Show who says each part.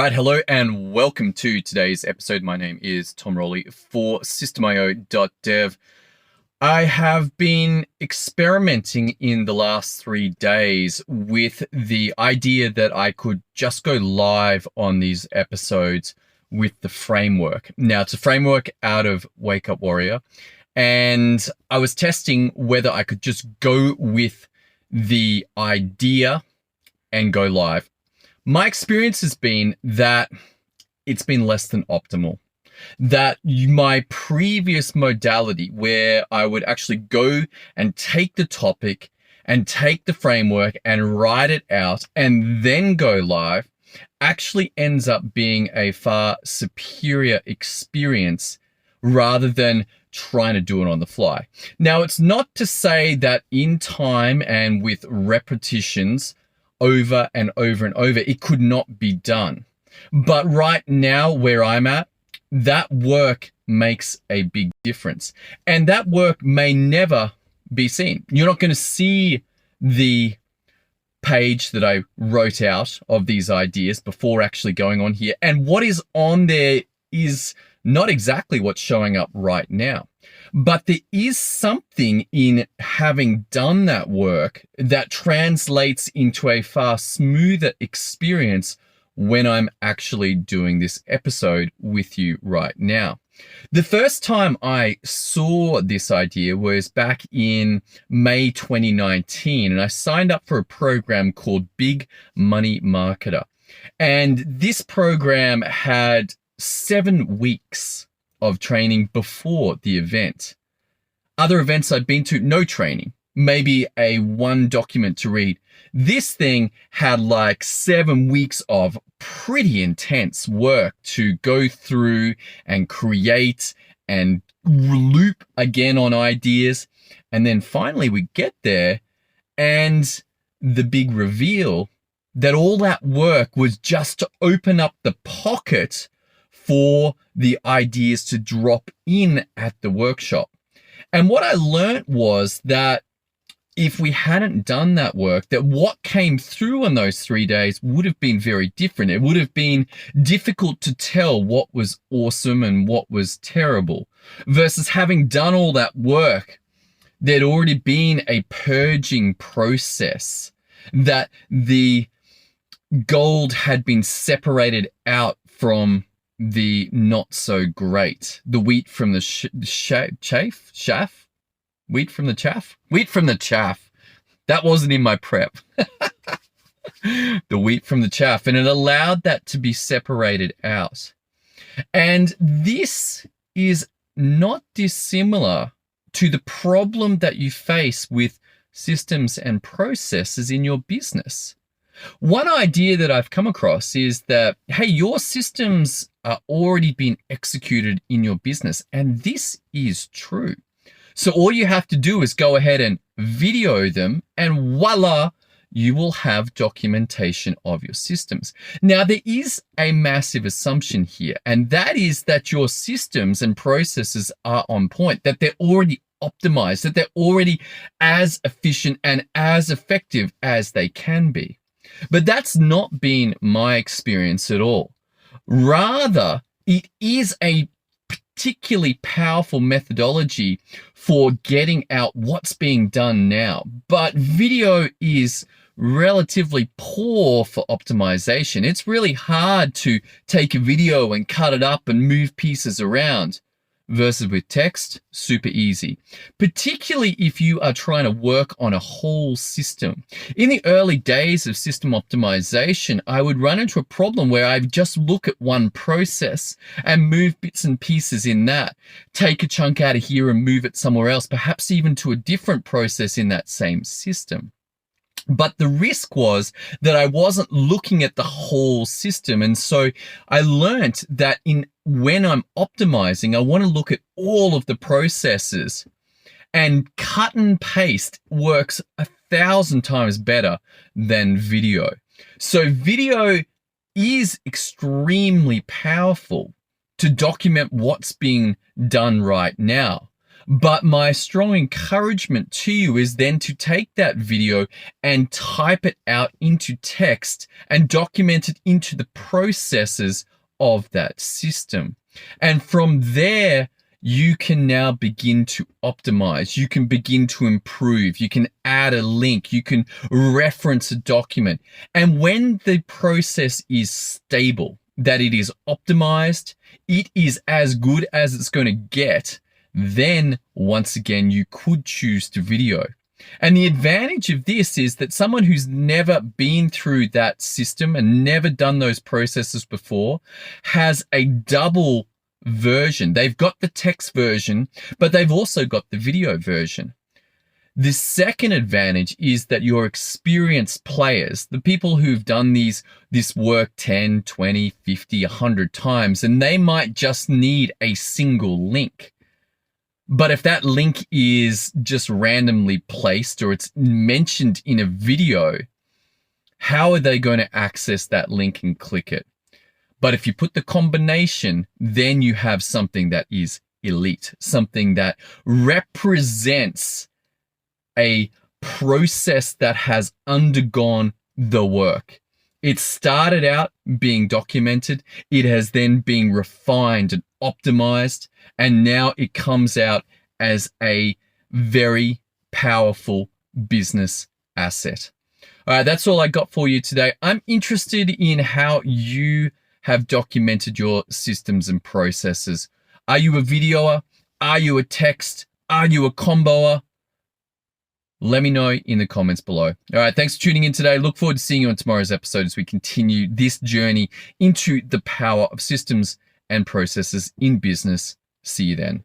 Speaker 1: Right, hello and welcome to today's episode. My name is Tom Rowley for System.io.dev. I have been experimenting in the last 3 days with the idea that I could just go live on these episodes with the framework. Now, it's a framework out of Wake Up Warrior, and I was testing whether I could just go with the idea and go live. My experience has been that it's been less than optimal. That my previous modality where I would actually go and take the topic and take the framework and write it out and then go live actually ends up being a far superior experience rather than trying to do it on the fly. Now, it's not to say that in time and with repetitions over and over and over, it could not be done. But right now, where I'm at, that work makes a big difference. And that work may never be seen. You're not going to see the page that I wrote out of these ideas before actually going on here. And what is on there is not exactly what's showing up right now. But there is something in having done that work that translates into a far smoother experience when I'm actually doing this episode with you right now. The first time I saw this idea was back in May 2019, and I signed up for a program called Big Money Marketer. And this program had 7 weeks of training before the event. Other events I'd been to, no training, maybe a 1 document to read. This thing had like 7 weeks of pretty intense work to go through and create and loop again on ideas. And then finally we get there and the big reveal that all that work was just to open up the pocket for the ideas to drop in at the workshop. And what I learned was that if we hadn't done that work, that what came through on those 3 days would have been very different. It would have been difficult to tell what was awesome and what was terrible versus having done all that work. There'd already been a purging process, that the gold had been separated out from the not so great, the wheat from the chaff. Wheat from the chaff? Wheat from the chaff. That wasn't in my prep. The wheat from the chaff. And it allowed that to be separated out. And this is not dissimilar to the problem that you face with systems and processes in your business. One idea that I've come across is that, hey, your systems are already being executed in your business. And this is true. So all you have to do is go ahead and video them and voila, you will have documentation of your systems. Now, there is a massive assumption here, and that is that your systems and processes are on point, that they're already optimized, that they're already as efficient and as effective as they can be. But that's not been my experience at all. Rather, it is a particularly powerful methodology for getting out what's being done now. But video is relatively poor for optimization. It's really hard to take a video and cut it up and move pieces around. Versus with text, super easy, particularly if you are trying to work on a whole system. In the early days of system optimization, I would run into a problem where I would just look at one process and move bits and pieces in that, take a chunk out of here and move it somewhere else, perhaps even to a different process in that same system. But the risk was that I wasn't looking at the whole system. And so I learned that when I'm optimizing, I want to look at all of the processes, and cut and paste works 1,000 times better than video. So video is extremely powerful to document what's being done right now. But my strong encouragement to you is then to take that video and type it out into text and document it into the processes of that system. And from there, you can now begin to optimize. You can begin to improve. You can add a link. You can reference a document. And when the process is stable, that it is optimized, it is as good as it's going to get, then once again, you could choose to video. And the advantage of this is that someone who's never been through that system and never done those processes before has a double version. They've got the text version, but they've also got the video version. The second advantage is that your experienced players, the people who've done this work 10, 20, 50, 100 times, and they might just need a single link. But if that link is just randomly placed or it's mentioned in a video, how are they going to access that link and click it? But if you put the combination, then you have something that is elite, something that represents a process that has undergone the work. It started out being documented, it has then been refined and optimized, and now it comes out as a very powerful business asset. All right, that's all I got for you today. I'm interested in how you have documented your systems and processes. Are you a videoer? Are you a text? Are you a comboer? Let me know in the comments below. All right, thanks for tuning in today. Look forward to seeing you on tomorrow's episode as we continue this journey into the power of systems and processes in business. See you then.